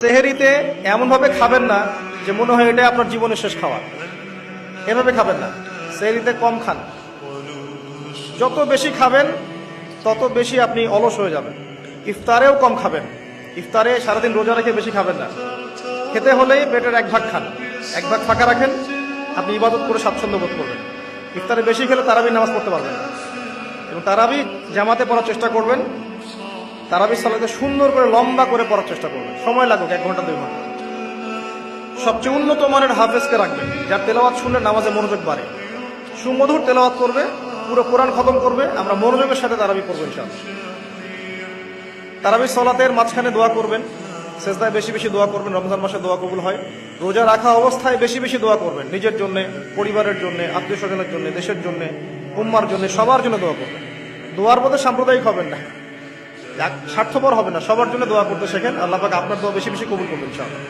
সেহেরিতে এমনভাবে খাবেন না যে মনে হয় এটা আপনার জীবনের শেষ খাওয়া। এভাবে খাবেন না। সেহেরিতে কম খান। যত বেশি খাবেন তত বেশি আপনি অলস হয়ে যাবেন। ইফতারেও কম খাবেন। ইফতারে সারাদিন রোজা রেখে বেশি খাবেন না। খেতে হলেই পেটের এক ভাগ খান, এক ভাগ ফাঁকা রাখেন, আপনি ইবাদত করে স্বাচ্ছন্দ্য বোধ করবেন। ইফতারে বেশি খেলে তারাবি নামাজ পড়তে পারবেন না। এবং তারাবি জামাতে পড়ার চেষ্টা করবেন। তারাবি সালাতে সুন্দর করে লম্বা করে পড়ার চেষ্টা করবেন, সময় লাগুক 1 ঘন্টা 2 ঘন্টা। সবচেয়ে উন্নত মানের হাফেজকে রাখবেন, যার তেলাওয়াত শুনলে নামাজে মনোযোগ বাড়ে। সুমধুর তেলাওয়াত করবে, পুরো কোরআন খতম করবে। আমরা মনোযোগের সাথে তারাবি করবো ইনশাআল্লাহ। তারাবি সালাতের মাঝখানে দোয়া করবেন, সেজদায় বেশি বেশি দোয়া করবেন। রমজান মাসে দোয়া কবুল হয়। রোজা রাখা অবস্থায় বেশি বেশি দোয়া করবেন, নিজের জন্য, পরিবারের জন্য, আত্মীয় স্বজনের জন্য, দেশের জন্য, উম্মার জন্য, সবার জন্য দোয়া করবেন। দোয়ার মধ্যে সাম্প্রদায়িক হবেন না, স্বার্থপর হবে না, সবার জন্য দোয়া করতে শেখেন। আল্লাহ পাক আপনার দোয়া বেশি বেশি কবুল করবেন ইনশাআল্লাহ।